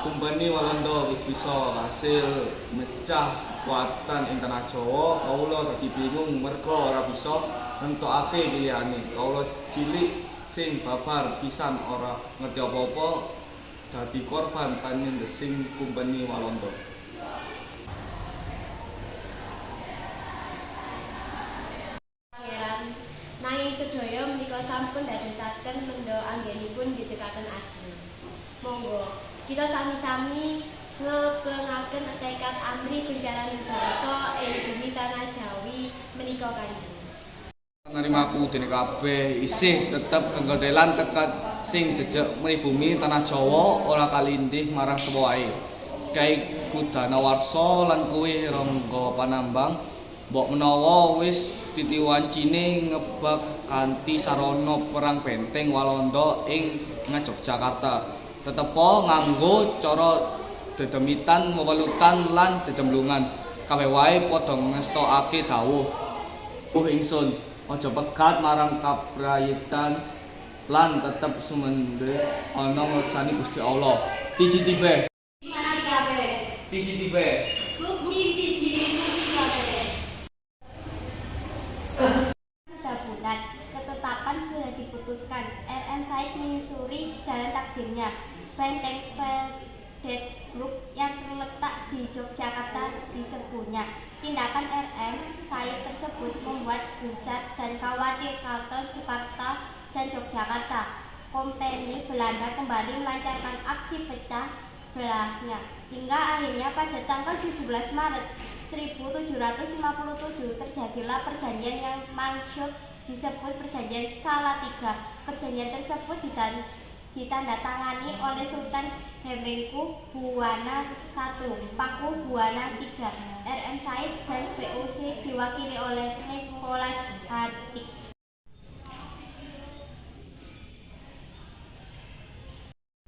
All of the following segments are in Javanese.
Kompeni Walanda wis bisa kasil mecah kekuatan ing tanah Jawa. Kawula dadi bingung merga ora bisa nentokake pilihane. Kawula cilik sing babar pisan ora ngerti apa-apa dadi korban panindesing Kompeni Walanda. Nanging sedaya menika sampun dadosaken mendha anggenipun njejekaken ageng. Monggo kita sami-sami ngeklengaken tekad amrih pencaraning bangsa ing bumi tanah Jawi menika Kanjeng. Nerimaku dene kabeh isih tetep kengketelan tekad sing jejeg mribumi tanah Jawa ora kalindih marang sapa wae. Kyai Kudanawarsa lan kuwi Rangga Panambang mbok menawa wis titiwancine ngebak kanthi sarana perang benteng Walanda ing Ngayogyakarta. Tetepa nganggo cara dedemitan, wewelutan lan jejemblungan. Kabeh wae padha ngestokake dawuh. Ingsun aja pegat marang kaprayitan lan tetep sumendhe ana ngersani Gusti Allah. Tiji tibe. Mari kabeh. Tiji tibe. Bukti siji bukti kabeh. Sudah bulat, ketetapan sudah diputuskan. RM Said menyusuri jalan takdirnya. Benteng Veldetbroek yang terletak di Yogyakarta diserbunya. Tindakan RM Said tersebut membuat gusar dan khawatir Keraton Soekarno dan Yogyakarta. Kompeni Belanda kembali melancarkan aksi pecah belahnya. Hingga akhirnya pada tanggal 17 Maret 1757 terjadilah perjanjian yang masyhur disebut Perjanjian Salatiga. Perjanjian tersebut ditandatangani oleh Sultan Hamengkubuwana I, Pakubuwana III, RM Said dan VOC diwakili oleh Nicholas Hatik.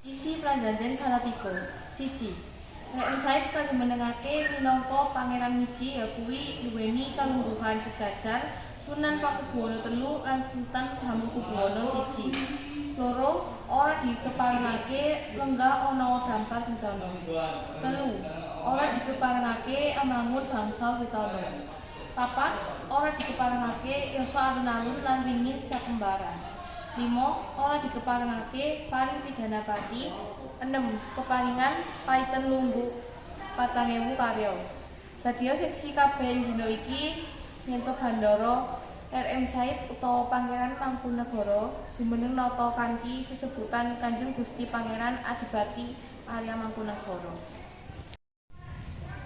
Isi Prajanjian Salatiga. 1. RM Said kajumenengake minangka Pangeran Miji yakuwi nduweni kalungguhan sejajar Sunan Pakubuwana III lan Sultan Hamengkubuwana I. 2. Ora dikeparengake lenggah ana dampar bencana. 3. Ora dikeparengake amangun bangsa witana. 4. Ora dikeparengake yasa alun-alun lan ringin sakembaran. 5. Ora dikeparengake paring pidana pati. 6. Keparingan paiten lungguh 4.000 karya. Dadiya seksi kabeh dina iki nyentuh bandara RM Said utawa Pangeran Mangkunagara jumeneng nata kanthi sesebutan Kanjeng Gusti Pangeran Adipati Arya Mangkunagara.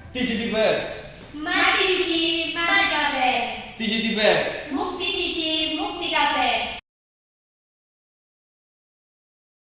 Tiji tibe. Mari siji mari kabeh. Tiji tibe. Bukti